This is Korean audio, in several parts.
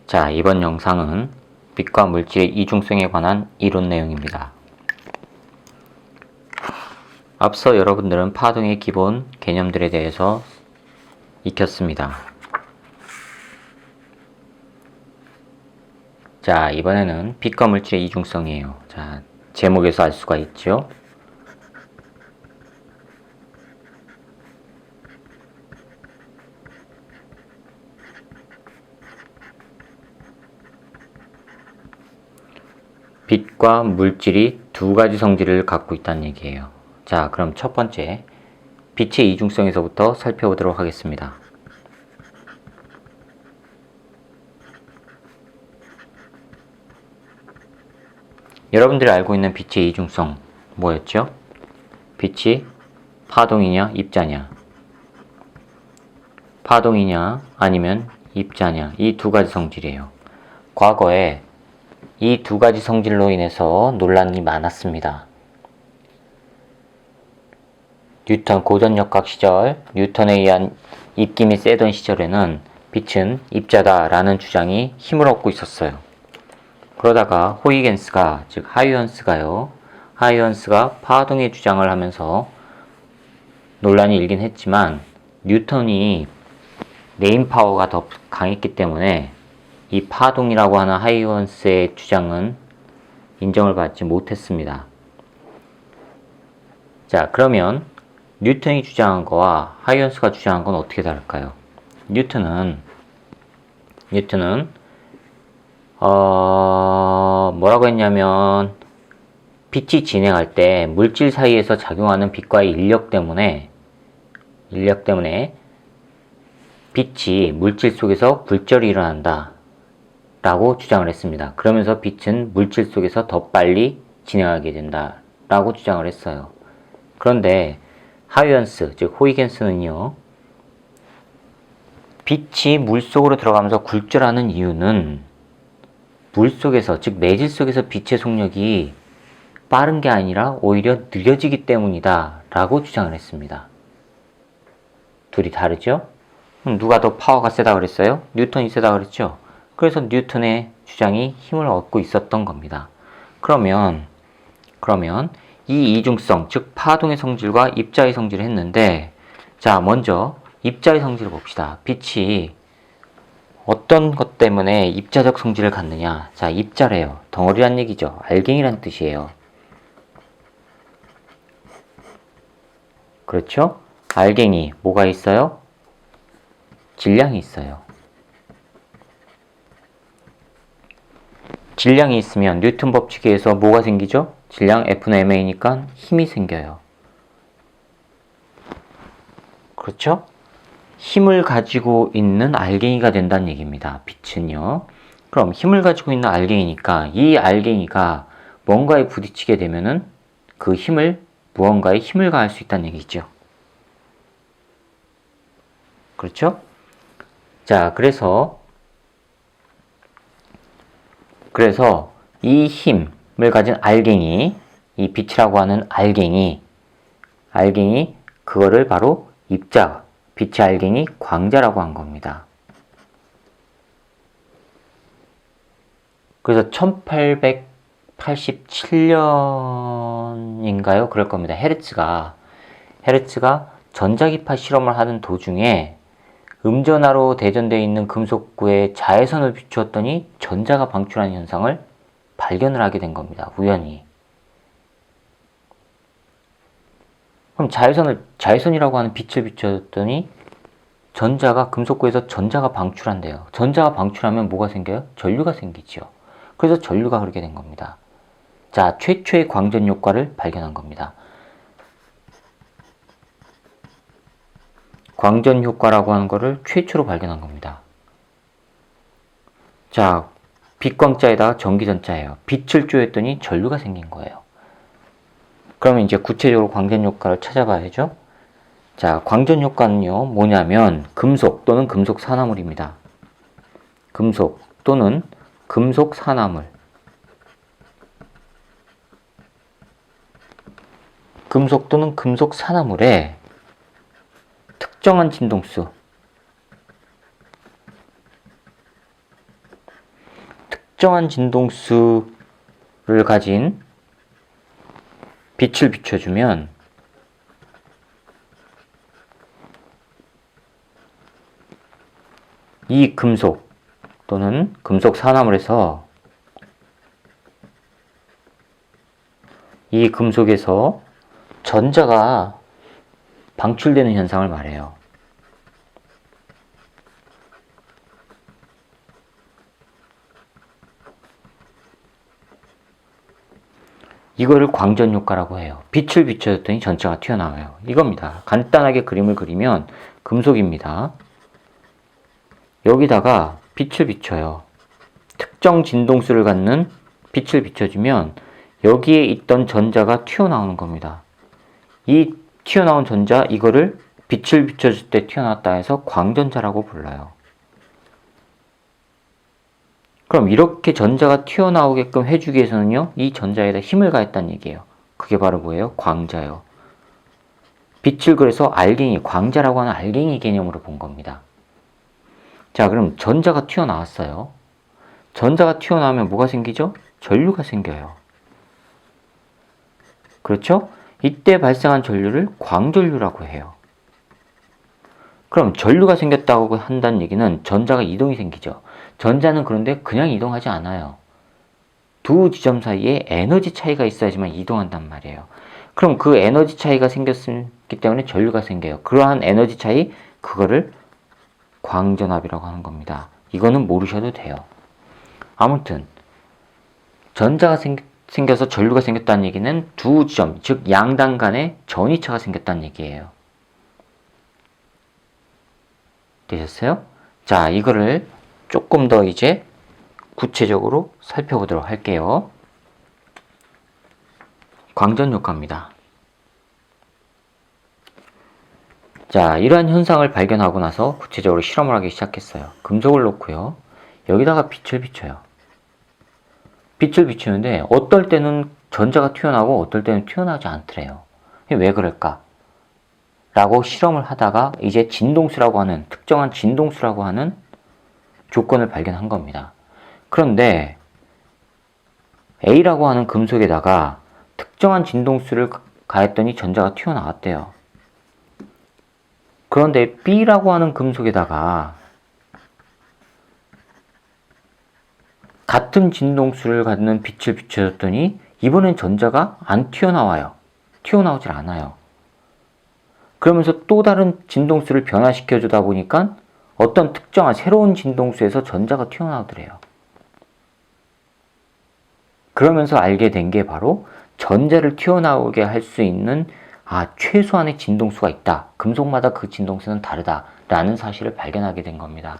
자, 이번 영상은 빛과 물질의 이중성에 관한 이론 내용입니다. 앞서 여러분들은 파동의 기본 개념들에 대해서 익혔습니다. 자, 이번에는 빛과 물질의 이중성이에요. 자, 제목에서 알 수가 있죠. 빛과 물질이 두 가지 성질을 갖고 있다는 얘기예요. 자, 그럼 첫 번째, 빛의 이중성에서부터 살펴보도록 하겠습니다. 여러분들이 알고 있는 빛의 이중성 뭐였죠? 빛이 파동이냐 입자냐, 파동이냐 아니면 입자냐, 이 두 가지 성질이에요. 과거에 이 두 가지 성질로 인해서 논란이 많았습니다. 뉴턴 고전역학 시절, 뉴턴에 의한 입김이 세던 시절에는 빛은 입자다라는 주장이 힘을 얻고 있었어요. 그러다가 호이겐스가, 즉 하이언스가 파동의 주장을 하면서 논란이 일긴 했지만 뉴턴이 레인파워가 더 강했기 때문에 이 파동이라고 하는 하이언스의 주장은 인정을 받지 못했습니다. 자, 그러면 뉴턴이 주장한 거와 하이언스가 주장한 건 어떻게 다를까요? 뉴턴은 뭐라고 했냐면, 빛이 진행할 때 물질 사이에서 작용하는 빛과의 인력 때문에 빛이 물질 속에서 굴절이 일어난다 라고 주장을 했습니다. 그러면서 빛은 물질 속에서 더 빨리 진행하게 된다 라고 주장을 했어요. 그런데 하이언스, 즉 호이겐스는요, 빛이 물속으로 들어가면서 굴절하는 이유는 물속에서, 즉 내질 속에서 빛의 속력이 빠른 게 아니라 오히려 느려지기 때문이다 라고 주장을 했습니다. 둘이 다르죠? 누가 더 파워가 세다 그랬어요? 뉴턴이 세다 그랬죠? 그래서 뉴턴의 주장이 힘을 얻고 있었던 겁니다. 그러면 이 이중성, 즉 파동의 성질과 입자의 성질을 했는데, 자, 먼저 입자의 성질을 봅시다. 빛이 어떤 것 때문에 입자적 성질을 갖느냐? 자, 입자래요. 덩어리란 얘기죠. 알갱이란 뜻이에요. 그렇죠? 알갱이 뭐가 있어요? 질량이 있어요. 질량이 있으면 뉴턴 법칙에 의해서 뭐가 생기죠? 질량 F는 ma니까 힘이 생겨요. 그렇죠? 힘을 가지고 있는 알갱이가 된다는 얘기입니다. 빛은요. 그럼 힘을 가지고 있는 알갱이니까 이 알갱이가 뭔가에 부딪히게 되면은 그 힘을, 무언가에 힘을 가할 수 있다는 얘기죠. 그렇죠? 자, 그래서 이 힘을 가진 알갱이, 이 빛이라고 하는 알갱이, 그거를 바로 입자, 빛의 알갱이 광자라고 한 겁니다. 그래서 1887년인가요? 그럴 겁니다. 헤르츠가 전자기파 실험을 하는 도중에 음전하로 대전되어 있는 금속구에 자외선을 비추었더니 전자가 방출하는 현상을 발견을 하게 된 겁니다. 우연히. 그럼 자외선이라고 하는 빛을 비추었더니 금속구에서 전자가 방출한대요. 전자가 방출하면 뭐가 생겨요? 전류가 생기죠. 그래서 전류가 흐르게 된 겁니다. 자, 최초의 광전 효과를 발견한 겁니다. 광전 효과라고 하는 거를 최초로 발견한 겁니다. 자, 빛광자에다가 전기전자예요. 빛을 쪼였더니 전류가 생긴 거예요. 그러면 이제 구체적으로 광전 효과를 찾아봐야죠. 자, 광전 효과는요, 뭐냐면 금속 또는 금속 산화물입니다. 금속 또는 금속 산화물. 금속 또는 금속 산화물에 특정한 진동수, 특정한 진동수를 가진 빛을 비춰주면 이 금속 또는 금속 산화물에서 이 금속에서 전자가 방출되는 현상을 말해요. 이거를 광전 효과라고 해요. 빛을 비춰줬더니 전자가 튀어나와요. 이겁니다. 간단하게 그림을 그리면 금속입니다. 여기다가 빛을 비춰요. 특정 진동수를 갖는 빛을 비춰주면 여기에 있던 전자가 튀어나오는 겁니다. 이 튀어나온 전자, 이거를 빛을 비춰줄 때 튀어나왔다 해서 광전자라고 불러요. 그럼 이렇게 전자가 튀어나오게끔 해주기 위해서는요, 이 전자에다 힘을 가했다는 얘기예요. 그게 바로 뭐예요? 광자요. 빛을 그래서 알갱이, 광자라고 하는 알갱이 개념으로 본 겁니다. 자, 그럼 전자가 튀어나왔어요. 전자가 튀어나오면 뭐가 생기죠? 전류가 생겨요. 그렇죠? 이때 발생한 전류를 광전류라고 해요. 그럼 전류가 생겼다고 한다는 얘기는 전자가 이동이 생기죠. 전자는 그런데 그냥 이동하지 않아요. 두 지점 사이에 에너지 차이가 있어야지만 이동한단 말이에요. 그럼 그 에너지 차이가 생겼기 때문에 전류가 생겨요. 그러한 에너지 차이, 그거를 광전압이라고 하는 겁니다. 이거는 모르셔도 돼요. 아무튼 전자가 생겨서 전류가 생겼다는 얘기는 두 지점, 즉 양단 간에 전위차가 생겼다는 얘기예요. 되셨어요? 자, 이거를 조금 더 이제 구체적으로 살펴보도록 할게요. 광전 효과입니다. 자, 이러한 현상을 발견하고 나서 구체적으로 실험을 하기 시작했어요. 금속을 놓고요. 여기다가 빛을 비춰요. 빛을 비추는데 어떨 때는 전자가 튀어나오고 어떨 때는 튀어나오지 않더래요. 왜 그럴까? 라고 실험을 하다가 이제 진동수라고 하는, 특정한 진동수라고 하는 조건을 발견한 겁니다. 그런데 A라고 하는 금속에다가 특정한 진동수를 가했더니 전자가 튀어나왔대요. 그런데 B라고 하는 금속에다가 같은 진동수를 갖는 빛을 비춰줬더니 이번엔 전자가 안 튀어나와요. 튀어나오질 않아요. 그러면서 또 다른 진동수를 변화시켜 주다 보니까 어떤 특정한 새로운 진동수에서 전자가 튀어나오더래요. 그러면서 알게 된 게 바로 전자를 튀어나오게 할 수 있는 최소한의 진동수가 있다. 금속마다 그 진동수는 다르다라는 사실을 발견하게 된 겁니다.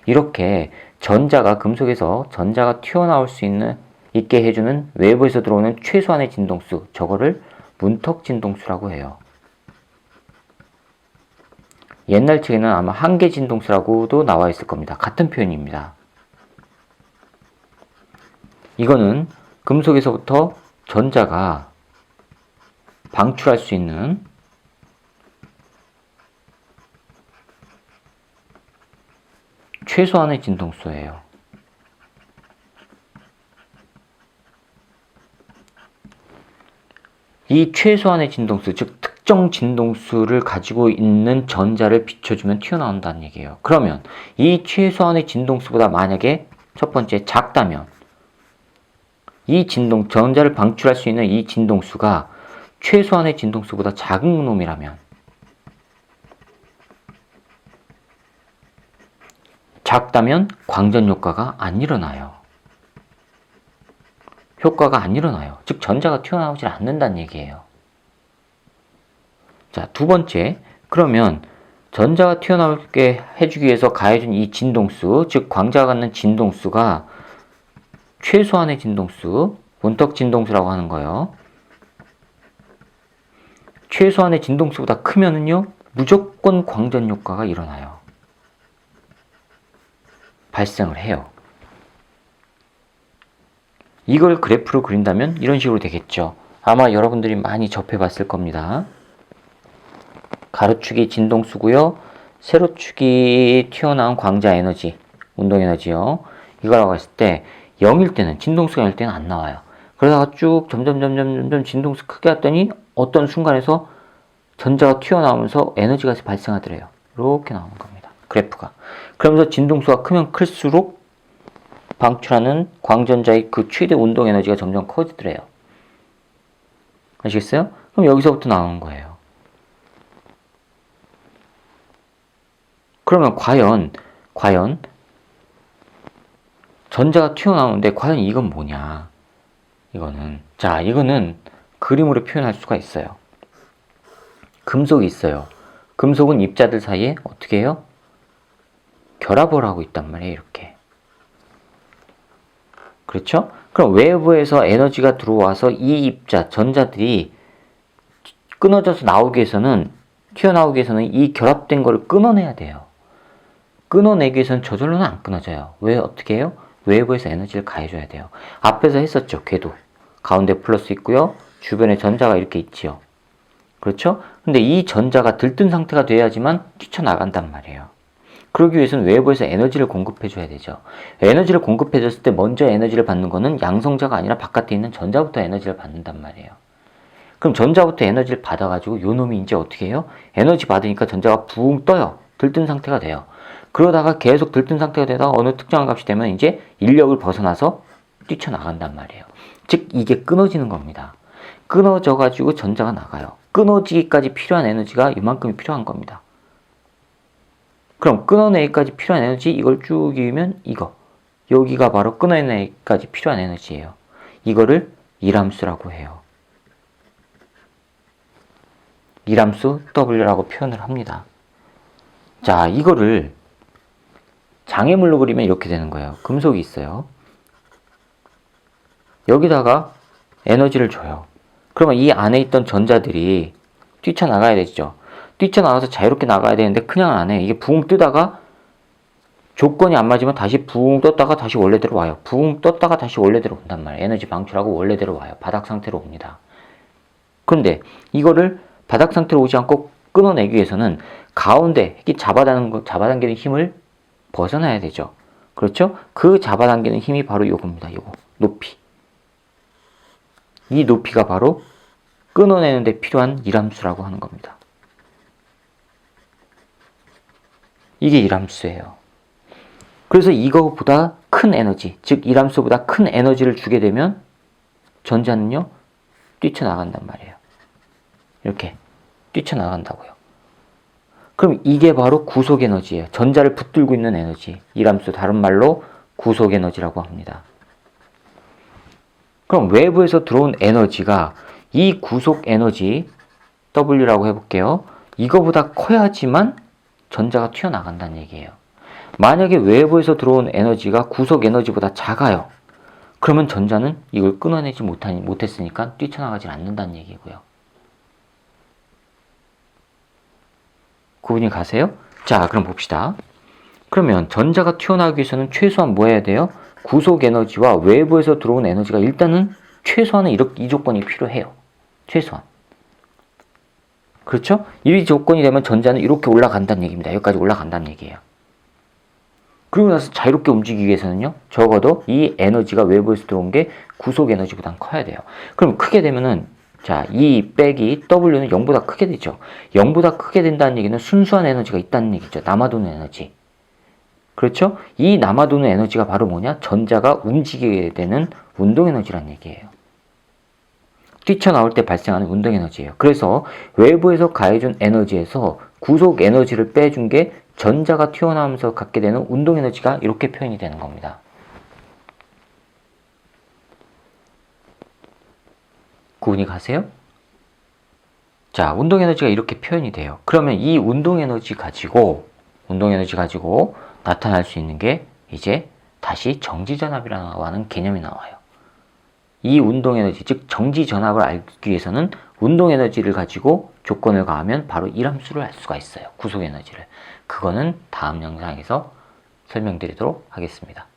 이렇게 전자가, 금속에서 전자가 튀어나올 수 있게 해주는 외부에서 들어오는 최소한의 진동수, 저거를 문턱 진동수라고 해요. 옛날 책에는 아마 한계 진동수라고도 나와 있을 겁니다. 같은 표현입니다. 이거는 금속에서부터 전자가 방출할 수 있는 최소한의 진동수예요. 이 최소한의 진동수, 즉 특정 진동수를 가지고 있는 전자를 비춰주면 튀어나온다는 얘기예요. 그러면 이 최소한의 진동수보다 만약에 첫 번째 작다면 이 전자를 방출할 수 있는 이 진동수가 최소한의 진동수보다 작은 놈이라면, 작다면 광전 효과가 안 일어나요. 효과가 안 일어나요. 즉 전자가 튀어나오질 않는다는 얘기예요. 자, 두 번째, 그러면 전자가 튀어나오게 해주기 위해서 가해준 이 진동수, 즉 광자가 갖는 진동수가 최소한의 진동수, 문턱 진동수라고 하는 거예요. 최소한의 진동수보다 크면은요, 무조건 광전 효과가 일어나요. 발생을 해요. 이걸 그래프로 그린다면 이런 식으로 되겠죠. 아마 여러분들이 많이 접해봤을 겁니다. 가로축이 진동수고요. 세로축이 튀어나온 광자 에너지, 운동 에너지요. 이거라고 했을 때 0일 때는, 진동수가 0일 때는 안 나와요. 그러다가 쭉 점점 진동수 크게 했더니 어떤 순간에서 전자가 튀어나오면서 에너지가 발생하더래요. 이렇게 나오는 겁니다. 그래프가. 그러면서 진동수가 크면 클수록 방출하는 광전자의 그 최대 운동 에너지가 점점 커지더래요. 아시겠어요? 그럼 여기서부터 나오는 거예요. 그러면 과연 전자가 튀어나오는데 과연 이건 뭐냐? 이거는 그림으로 표현할 수가 있어요. 금속이 있어요. 금속은 입자들 사이에 어떻게 해요? 결합을 하고 있단 말이에요. 이렇게. 그렇죠? 그럼 외부에서 에너지가 들어와서 이 입자, 전자들이 끊어져서 나오기 위해서는, 튀어나오기 위해서는 이 결합된 거를 끊어내야 돼요. 끊어내기 위해서는 저절로는 안 끊어져요. 왜 어떻게 해요? 외부에서 에너지를 가해줘야 돼요. 앞에서 했었죠. 궤도. 가운데 플러스 있고요. 주변에 전자가 이렇게 있지요. 그렇죠? 근데 이 전자가 들뜬 상태가 돼야지만 뛰쳐나간단 말이에요. 그러기 위해서는 외부에서 에너지를 공급해줘야 되죠. 에너지를 공급해줬을 때 먼저 에너지를 받는 거는 양성자가 아니라 바깥에 있는 전자부터 에너지를 받는단 말이에요. 그럼 전자부터 에너지를 받아가지고 요 놈이 이제 어떻게 해요? 에너지 받으니까 전자가 붕 떠요. 들뜬 상태가 돼요. 그러다가 계속 들뜬 상태가 되다가 어느 특정한 값이 되면 이제 인력을 벗어나서 뛰쳐나간단 말이에요. 즉 이게 끊어지는 겁니다. 끊어져가지고 전자가 나가요. 끊어지기까지 필요한 에너지가 이만큼이 필요한 겁니다. 그럼 끊어내기까지 필요한 에너지 이걸 쭉 이으면 이거. 여기가 바로 끊어내기까지 필요한 에너지예요. 이거를 일함수라고 해요. 일함수 W라고 표현을 합니다. 자, 이거를 장애물로 그리면 이렇게 되는 거예요. 금속이 있어요. 여기다가 에너지를 줘요. 그러면 이 안에 있던 전자들이 뛰쳐나가야 되죠. 뛰쳐나가서 자유롭게 나가야 되는데 그냥 안 해. 이게 붕 뜨다가 조건이 안 맞으면 다시 붕 떴다가 다시 원래대로 와요. 붕 떴다가 다시 원래대로 온단 말이에요. 에너지 방출하고 원래대로 와요. 바닥 상태로 옵니다. 그런데 이거를 바닥 상태로 오지 않고 끊어내기 위해서는 가운데 핵이 잡아당기는 힘을 벗어나야 되죠. 그렇죠? 그 잡아당기는 힘이 바로 요겁니다. 요거. 높이. 이 높이가 바로 끊어내는 데 필요한 일함수라고 하는 겁니다. 이게 일함수예요. 그래서 이거보다 큰 에너지, 즉 일함수보다 큰 에너지를 주게 되면 전자는요, 뛰쳐나간단 말이에요. 이렇게 뛰쳐나간다고요. 그럼 이게 바로 구속에너지예요. 전자를 붙들고 있는 에너지. 일함수, 다른 말로 구속에너지라고 합니다. 그럼 외부에서 들어온 에너지가 이 구속에너지 W라고 해볼게요. 이거보다 커야지만 전자가 튀어나간다는 얘기예요. 만약에 외부에서 들어온 에너지가 구속에너지보다 작아요. 그러면 전자는 이걸 끊어내지 못했으니까 뛰쳐나가지 않는다는 얘기고요. 구분이 가세요? 자, 그럼 봅시다. 그러면 전자가 튀어나오기 위해서는 최소한 뭐 해야 돼요? 구속 에너지와 외부에서 들어온 에너지가 일단은 최소한은 이 조건이 필요해요. 최소한. 그렇죠? 이 조건이 되면 전자는 이렇게 올라간다는 얘기입니다. 여기까지 올라간다는 얘기예요. 그리고 나서 자유롭게 움직이기 위해서는요, 적어도 이 에너지가 외부에서 들어온 게 구속 에너지보다 커야 돼요. 그럼 크게 되면은, 자, E 빼기 W는 0보다 크게 되죠. 0보다 크게 된다는 얘기는 순수한 에너지가 있다는 얘기죠. 남아도는 에너지. 그렇죠? 이 남아도는 에너지가 바로 뭐냐? 전자가 움직이게 되는 운동 에너지란 얘기예요. 뛰쳐나올 때 발생하는 운동 에너지예요. 그래서 외부에서 가해준 에너지에서 구속 에너지를 빼준 게 전자가 튀어나오면서 갖게 되는 운동 에너지가 이렇게 표현이 되는 겁니다. 구분이 가세요? 자, 운동 에너지가 이렇게 표현이 돼요. 그러면 이 운동 에너지 가지고 나타날 수 있는 게 이제 다시 정지전압이라고 하는 개념이 나와요. 이 운동 에너지, 즉 정지전압을 알기 위해서는 운동 에너지를 가지고 조건을 가하면 바로 일함수를 알 수가 있어요. 구속 에너지를. 그거는 다음 영상에서 설명드리도록 하겠습니다.